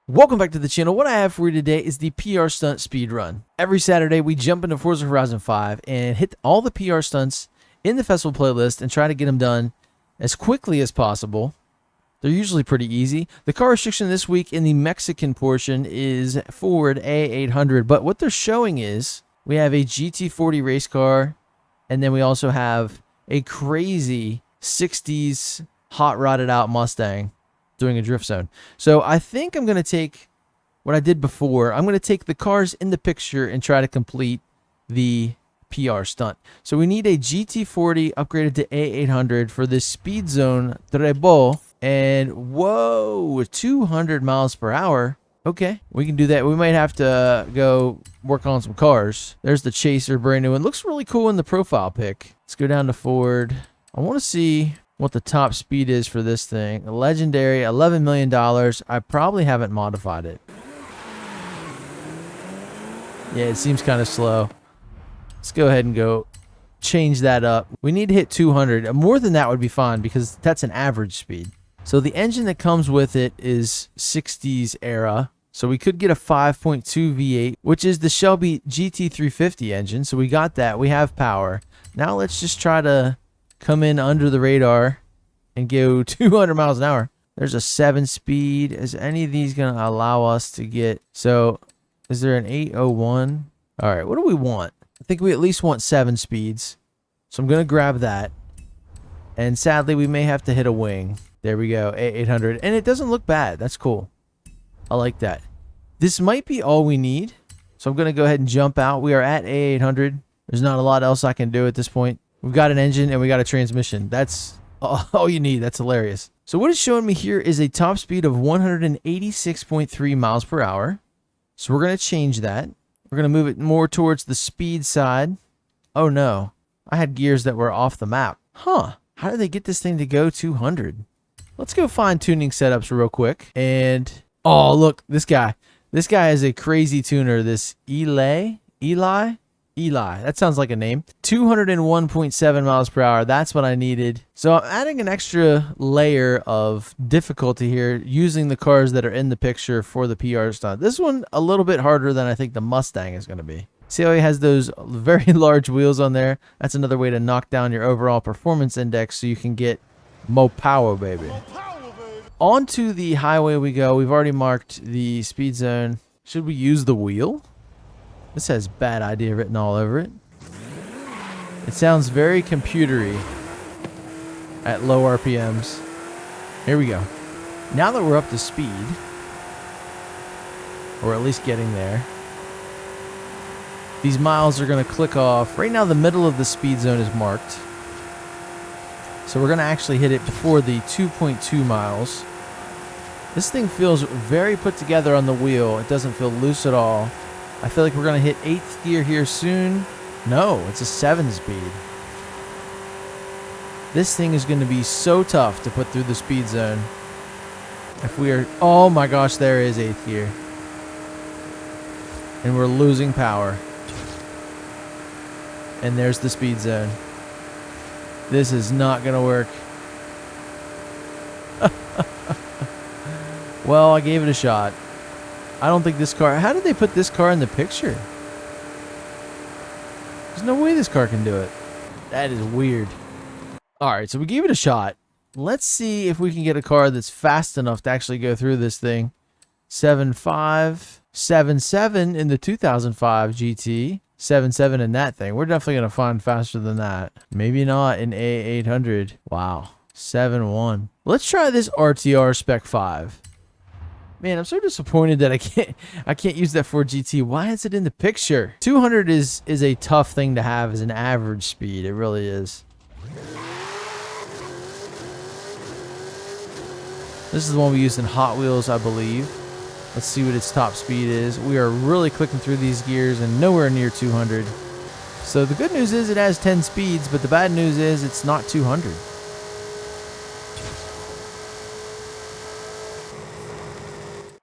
Welcome back to the channel. What I have for you today is the PR stunt speed run. Every Saturday, we jump into Forza Horizon 5 and hit all the PR stunts in the festival playlist and try to get them done as quickly as possible. They're usually pretty easy. The car restriction this week in the Mexican portion is Ford A800, but what they're showing is we have a GT40 race car, and then we also have a crazy 60s hot rodded out Mustang doing a drift zone. So I think I'm going to take what I did before. I'm going to take the cars in the picture and try to complete the PR stunt. So we need a GT40 upgraded to A800 for this speed zone Trebo. And whoa, 200 miles per hour. Okay, we can do that. We might have to go work on some cars. There's the Chaser, brand new one. Looks really cool in the profile pic. Let's go down to Ford. I want to see what the top speed is for this thing. A legendary, $11 million. I probably haven't modified it. Yeah, it seems kind of slow. Let's go ahead and go change that up. We need to hit 200. More than that would be fine because that's an average speed. So the engine that comes with it is 60s era. So we could get a 5.2 V8, which is the Shelby GT350 engine. So we got that. We have power. Now let's just try to come in under the radar and go 200 miles an hour. There's a 7-speed. Is any of these going to allow us to get... So is there an 801? All right, what do we want? I think we at least want 7 speeds. So I'm going to grab that. And sadly, we may have to hit a wing. There we go, A800. And it doesn't look bad. That's cool. I like that. This might be all we need. So I'm going to go ahead and jump out. We are at A800. There's not a lot else I can do at this point. We've got an engine and we got a transmission. That's all you need. That's hilarious. So what it's showing me here is a top speed of 186.3 miles per hour. So we're going to change that. We're going to move it more towards the speed side. Oh no, I had gears that were off the map. Huh, how did they get this thing to go 200? Let's go find tuning setups real quick. And, oh look, this guy is a crazy tuner. This Eli, that sounds like a name. 201.7 miles per hour. That's what I needed. So I'm adding an extra layer of difficulty here using the cars that are in the picture for the PR stunt. This one a little bit harder than I think the Mustang is going to be. See how he has those very large wheels on there? That's another way to knock down your overall performance index so you can get more power, baby. On to the highway we go. We've already marked the speed zone. Should we use the wheel? This has bad idea written all over it. It sounds very computery at low RPMs. Here we go. Now that we're up to speed, or at least getting there, these miles are going to click off. Right now the middle of the speed zone is marked. So we're going to actually hit it before the 2.2 miles. This thing feels very put together on the wheel. It doesn't feel loose at all. I feel like we're going to hit 8th gear here soon. No, it's a 7-speed. This thing is going to be so tough to put through the speed zone. If we are... Oh my gosh, there is 8th gear. And we're losing power. And there's the speed zone. This is not going to work. Well, I gave it a shot. I don't think this car... How did they put this car in the picture? There's no way this car can do it. That is weird. Alright, so we gave it a shot. Let's see if we can get a car that's fast enough to actually go through this thing. 7.5, 7.7 in the 2005 GT. 7.7 in that thing. We're definitely going to find faster than that. Maybe not in A800. Wow. 7.1. Let's try this RTR Spec 5. Man, I'm so disappointed that I can't use that Ford GT. Why is it in the picture? 200 is a tough thing to have as an average speed. It really is. This is the one we used in Hot Wheels, I believe. Let's see what its top speed is. We are really clicking through these gears and nowhere near 200. So the good news is it has 10 speeds, but the bad news is it's not 200.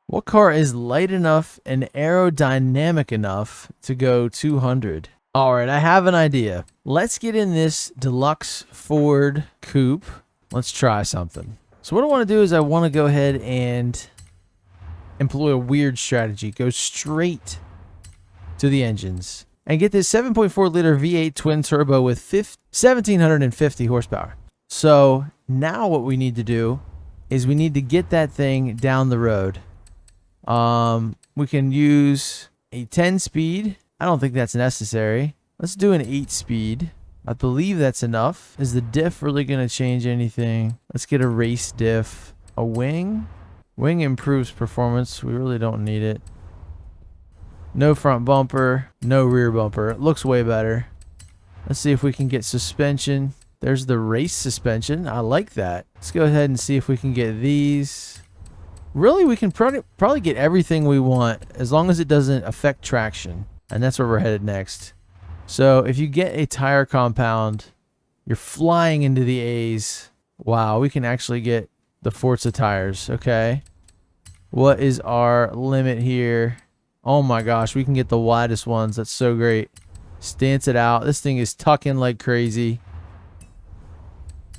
What car is light enough and aerodynamic enough to go 200? All right, I have an idea. Let's get in this deluxe Ford Coupe. Let's try something. So what I want to do is I want to go ahead and employ a weird strategy. Go straight to the engines and get this 7.4 liter V8 twin turbo with 1,750 horsepower. So now what we need to do is we need to get that thing down the road. We can use a 10 speed. I don't think that's necessary. Let's do an 8 speed. I believe that's enough. Is the diff really going to change anything? Let's get a race diff. A wing. Wing improves performance. We really don't need it. No front bumper. No rear bumper. It looks way better. Let's see if we can get suspension. There's the race suspension. I like that. Let's go ahead and see if we can get these. Really, we can probably get everything we want as long as it doesn't affect traction. And that's where we're headed next. So if you get a tire compound, you're flying into the A's. Wow, we can actually get the Forza tires. Okay. What is our limit here? Oh my gosh, we can get the widest ones. That's so great. Stance it out. This thing is tucking like crazy.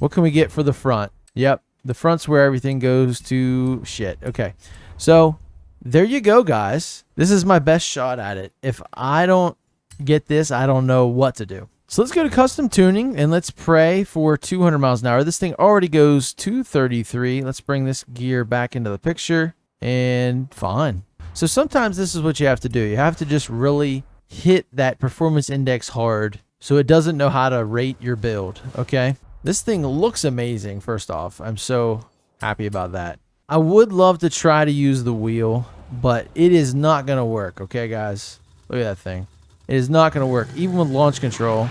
What can we get for the front? Yep, the front's where everything goes to shit. Okay, so there you go, guys. This is my best shot at it. If I don't get this, I don't know what to do. So let's go to custom tuning and let's pray for 200 miles an hour. This thing already goes 233. Let's bring this gear back into the picture and fine. So sometimes this is what you have to do. You have to just really hit that performance index hard so it doesn't know how to rate your build. Okay. This thing looks amazing. First off, I'm so happy about that. I would love to try to use the wheel, but it is not going to work. Okay, guys, look at that thing. It is not going to work. Even with launch control,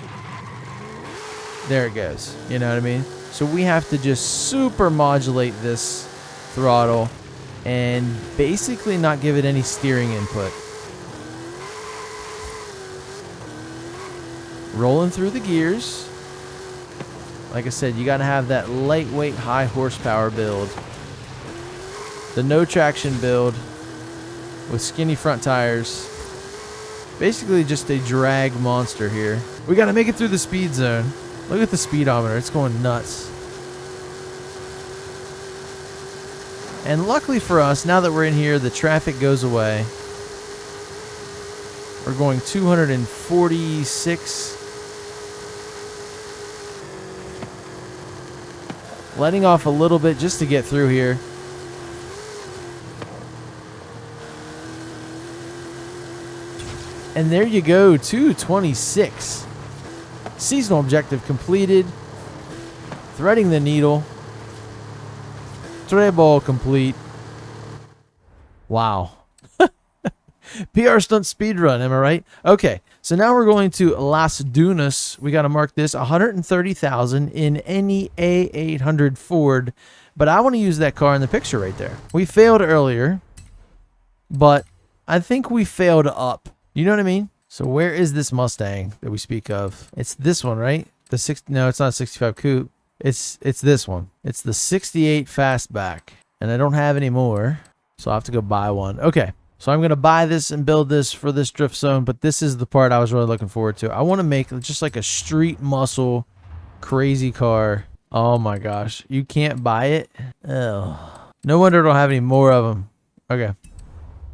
there it goes. You know what I mean? So we have to just super modulate this throttle and basically not give it any steering input. Rolling through the gears. Like I said, you got to have that lightweight, high horsepower build. The no traction build with skinny front tires. Basically just a drag monster here. We got to make it through the speed zone. Look at the speedometer. It's going nuts. And luckily for us, now that we're in here, the traffic goes away. We're going 246. Letting off a little bit just to get through here. And there you go, 226. Seasonal objective completed. Threading the needle. Treble complete. Wow. PR stunt speedrun, am I right? Okay, so now we're going to Las Dunas. We got to mark this 130,000 in any A800 Ford, but I want to use that car in the picture right there. We failed earlier, but I think we failed up. You know what I mean? So where is this Mustang that we speak of? It's this one, right? No, it's not a 65 Coupe. It's this one. It's the 68 Fastback, and I don't have any more, so I'll have to go buy one. Okay. So I'm going to buy this and build this for this drift zone, but this is the part I was really looking forward to. I want to make just like a street muscle crazy car. Oh my gosh. You can't buy it? Oh. No wonder I don't have any more of them. Okay.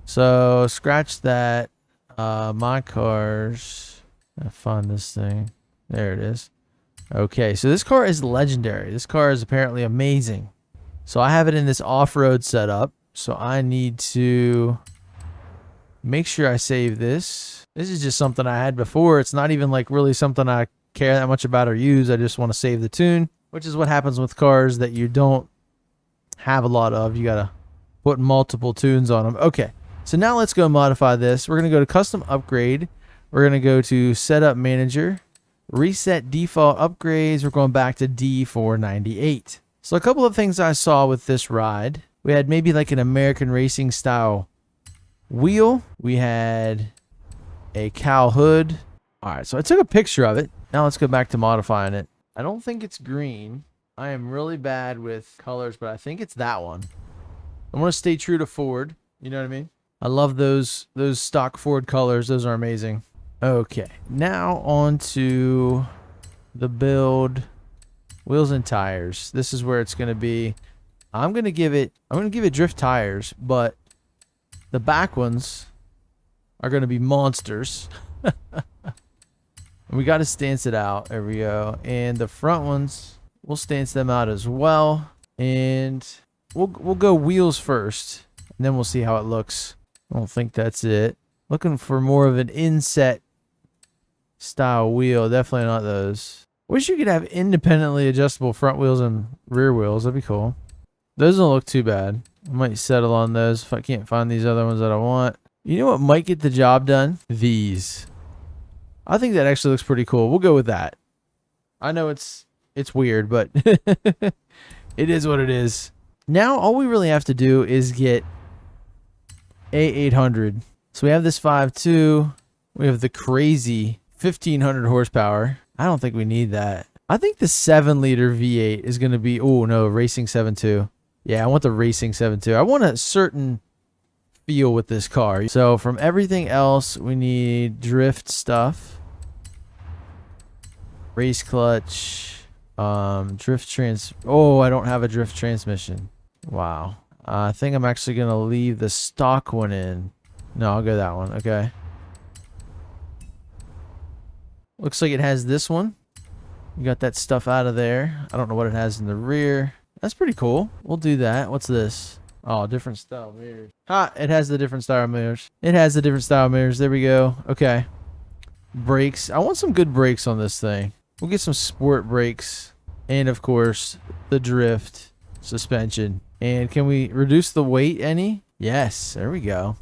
So scratch that. My cars. I'll find this thing. There it is. Okay. So this car is legendary. This car is apparently amazing. So I have it in this off-road setup. So I need to make sure I save this. This is just something I had before. It's not even like really something I care that much about or use. I just want to save the tune, which is what happens with cars that you don't have a lot of. You got to put multiple tunes on them. Okay, so now let's go modify this. We're going to go to custom upgrade. We're going to go to setup manager, reset default upgrades. We're going back to D498. So a couple of things I saw with this ride. We had maybe like an American racing style wheel. We had a cowl hood. All right, so I took a picture of it. Now let's go back to modifying it. I don't think it's green. I am really bad with colors, but I think it's that one. I want to stay true to Ford. You know what I mean? I love those stock Ford colors. Those are amazing. Okay, now on to the build. Wheels and tires. This is where it's going to be. I'm going to give it drift tires, but The back ones are going to be monsters. We got to stance it out. There we go. And the front ones, we'll stance them out as well. And we'll go wheels first, and then we'll see how it looks. I don't think that's it. Looking for more of an inset style wheel. Definitely not those. Wish you could have independently adjustable front wheels and rear wheels. That'd be cool. Those don't look too bad. I might settle on those if I can't find these other ones that I want. You know what might get the job done? These. I think that actually looks pretty cool. We'll go with that. I know it's weird, but it is what it is. Now all we really have to do is get A800. So we have this 5.2. We have the crazy 1500 horsepower. I don't think we need that. I think the 7-liter V8 is going to be, oh no, Racing 7.2. Yeah, I want the Racing 7.2. I want a certain feel with this car. So from everything else, we need drift stuff. Race clutch. Drift trans. Oh, I don't have a drift transmission. Wow. I think I'm actually going to leave the stock one in. No, I'll go that one. Okay. Looks like it has this one. You got that stuff out of there. I don't know what it has in the rear. That's pretty cool. We'll do that. What's this? Oh, different style mirrors. Ha! It has the different style mirrors. It has the different style mirrors. There we go. Okay. Brakes. I want some good brakes on this thing. We'll get some sport brakes. And, of course, the drift suspension. And can we reduce the weight any? Yes. There we go.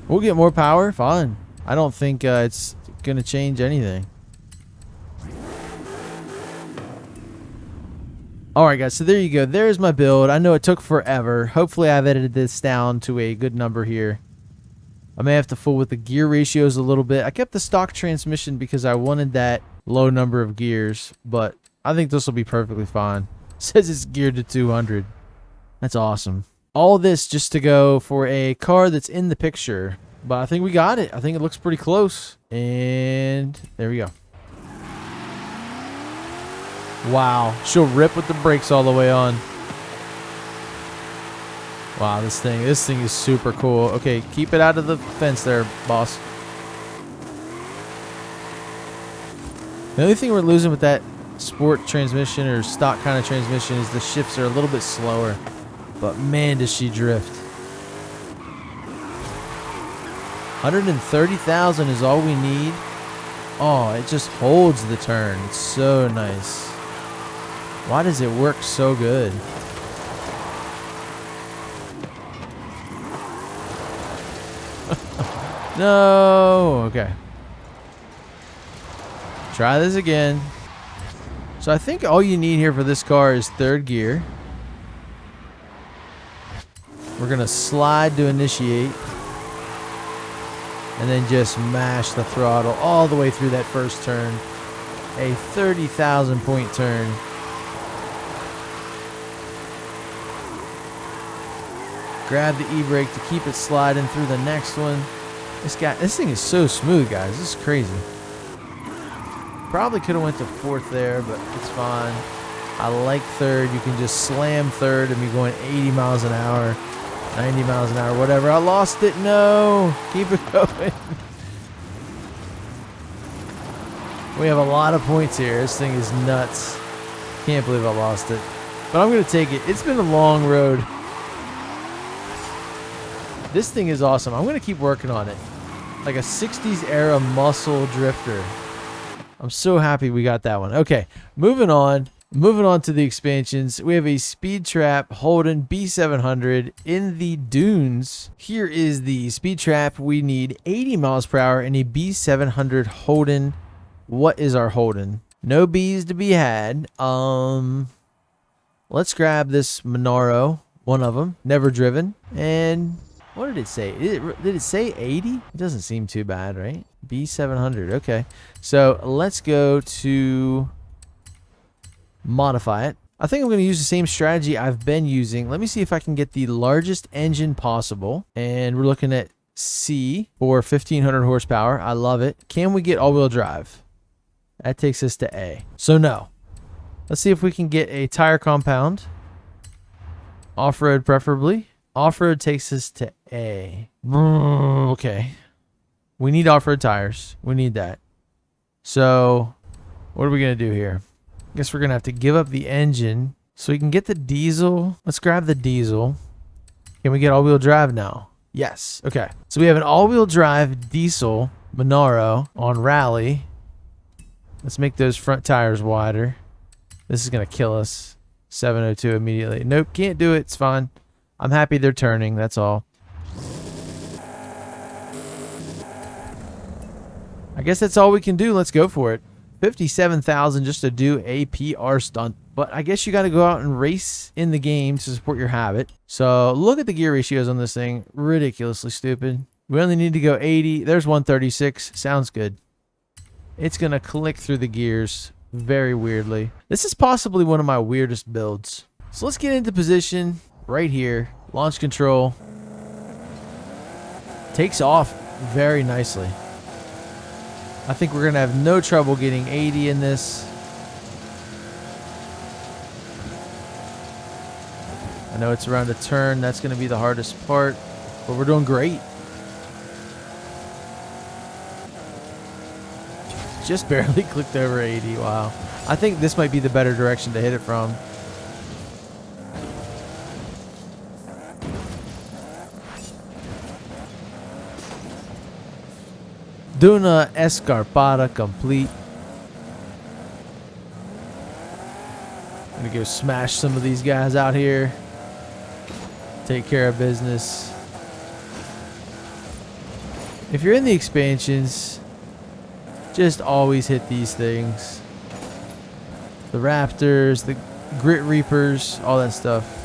We'll get more power. Fine. I don't think it's going to change anything. Alright guys, so there you go. There's my build. I know it took forever. Hopefully I've edited this down to a good number here. I may have to fool with the gear ratios a little bit. I kept the stock transmission because I wanted that low number of gears, but I think this will be perfectly fine. It says it's geared to 200. That's awesome. All this just to go for a car that's in the picture. But I think we got it. I think it looks pretty close. And there we go. Wow. She'll rip with the brakes all the way on. Wow, this thing is super cool. Okay, keep it out of the fence there, boss. The only thing we're losing with that sport transmission or stock kind of transmission is the shifts are a little bit slower. But man, does she drift. 130,000 is all we need. Oh, it just holds the turn. It's so nice. Why does it work so good? No. Okay. Try this again. So I think all you need here for this car is third gear. We're going to slide to initiate. And then just mash the throttle all the way through that first turn. A 30,000 point turn. Grab the e-brake to keep it sliding through the next one. This thing is so smooth, guys. This is crazy. Probably could have went to fourth there, but it's fine. I like third. You can just slam third and be going 80 miles an hour. 90 miles an hour, whatever. I lost it. No. Keep it going. We have a lot of points here. This thing is nuts. Can't believe I lost it. But I'm going to take it. It's been a long road. This thing is awesome. I'm going to keep working on it. Like a 60s era muscle drifter. I'm so happy we got that one. Okay, moving on. Moving on to the expansions, we have a Speed Trap Holden B700 in the dunes. Here is the Speed Trap. We need 80 miles per hour in a B700 Holden. What is our Holden? No B's to be had. Let's grab this Monaro, one of them, never driven. And what did it say? Did it say 80? It doesn't seem too bad, right? B700. Okay, so let's go to modify it. I think I'm going to use the same strategy I've been using. Let me see if I can get the largest engine possible. And we're looking at C for 1500 horsepower. I love it. Can we get all-wheel drive? That takes us to A. So no. Let's see if we can get a tire compound. Off-road preferably. Off-road takes us to A. Okay. We need off-road tires. We need that. So, what are we going to do here? I guess we're going to have to give up the engine so we can get the diesel. Let's grab the diesel. Can we get all-wheel drive now? Yes. Okay. So we have an all-wheel drive diesel Monaro on rally. Let's make those front tires wider. This is going to kill us. 702 immediately. Nope, can't do it. It's fine. I'm happy they're turning. That's all. I guess that's all we can do. Let's go for it. 57,000 just to do a PR stunt. But I guess you got to go out and race in the game to support your habit. So look at the gear ratios on this thing. Ridiculously stupid. We only need to go 80. There's 136. Sounds good. It's going to click through the gears very weirdly. This is possibly one of my weirdest builds. So let's get into position right here. Launch control. Takes off very nicely. I think we're going to have no trouble getting 80 in this. I know it's around a turn. That's going to be the hardest part, but we're doing great. Just barely clicked over 80. Wow. I think this might be the better direction to hit it from. Duna Escarpada complete. I'm gonna go smash some of these guys out here. Take care of business. If you're in the expansions, just always hit these things. The Raptors, the Grit Reapers, all that stuff.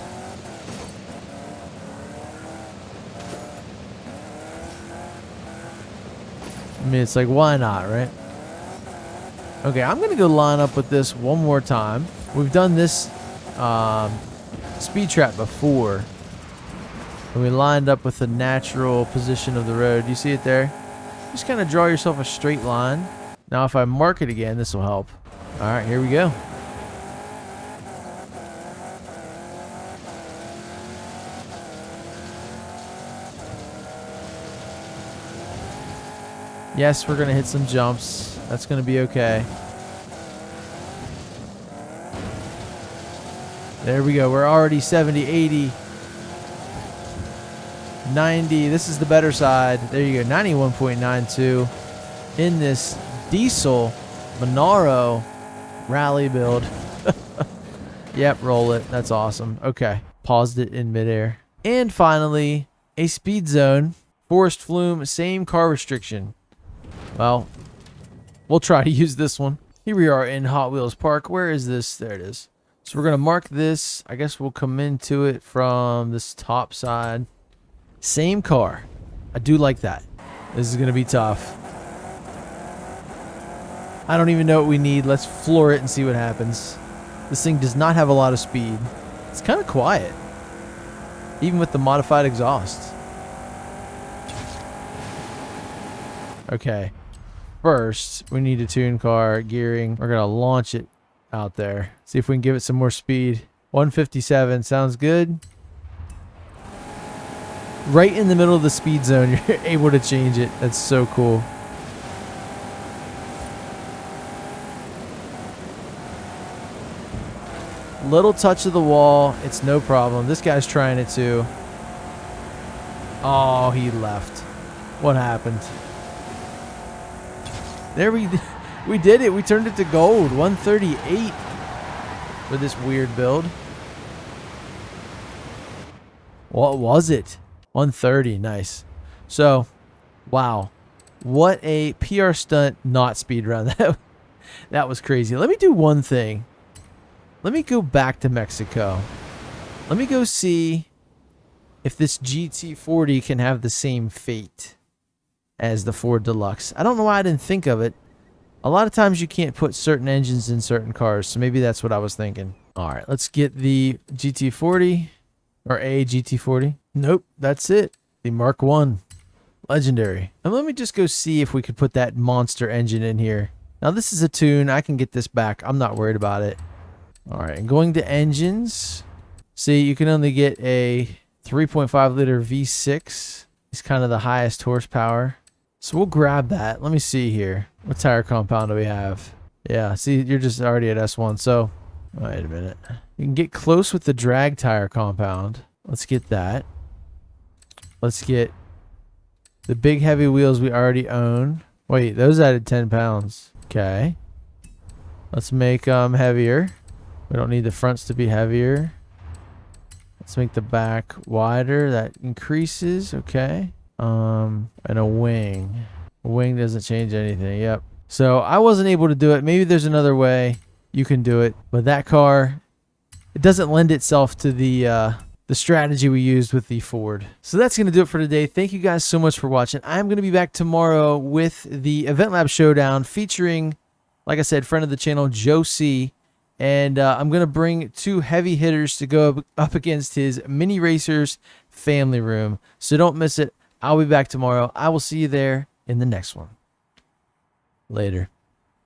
I mean, it's like, why not, right? Okay, I'm going to go line up with this one more time. We've done this speed trap before. And we lined up with the natural position of the road. You see it there? Just kind of draw yourself a straight line. Now, if I mark it again, this will help. All right, here we go. Yes, we're going to hit some jumps. That's going to be okay. There we go. We're already 70, 80, 90. This is the better side. There you go. 91.92 in this diesel Monaro rally build. Yep, roll it. That's awesome. Okay. Paused it in midair. And finally, a speed zone. Forest Flume, same car restriction. Well, we'll try to use this one. Here we are in Hot Wheels Park. Where is this? There it is. So we're going to mark this. I guess we'll come into it from this top side. Same car. I do like that. This is going to be tough. I don't even know what we need. Let's floor it and see what happens. This thing does not have a lot of speed. It's kind of quiet, even with the modified exhaust. Okay. First, we need a tune car, gearing. We're going to launch it out there. See if we can give it some more speed. 157 sounds good. Right in the middle of the speed zone, you're able to change it. That's so cool. Little touch of the wall. It's no problem. This guy's trying it too. Oh, he left. What happened? There we did it. We turned it to gold. 138 for this weird build. What was it? 130. Nice. So, wow. What a PR stunt, not speedrun. That was crazy. Let me do one thing. Let me go back to Mexico. Let me go see if this GT40 can have the same fate as the Ford Deluxe. I don't know why I didn't think of it. A lot of times you can't put certain engines in certain cars, so maybe that's what I was thinking. All right, let's get the GT40 or a GT40. Nope, that's it. The Mark 1. Legendary. And let me just go see if we could put that monster engine in here. Now this is a tune. I can get this back. I'm not worried about it. All right, and going to engines. See, you can only get a 3.5 liter V6 is kind of the highest horsepower. So we'll grab that. Let me see here. What tire compound do we have? Yeah, see, you're just already at S1. So, wait a minute. You can get close with the drag tire compound. Let's get that. Let's get the big heavy wheels we already own. Wait, those added 10 pounds. Okay. Let's make them heavier. We don't need the fronts to be heavier. Let's make the back wider. That increases. Okay. And a wing. A wing doesn't change anything. Yep. So I wasn't able to do it. Maybe there's another way you can do it. But that car, it doesn't lend itself to the strategy we used with the Ford. So that's going to do it for today. Thank you guys so much for watching. I'm going to be back tomorrow with the Event Lab Showdown featuring, like I said, friend of the channel, Joe C. And I'm going to bring 2 heavy hitters to go up against his Mini Racers family room. So don't miss it. I'll be back tomorrow. I will see you there in the next one. Later.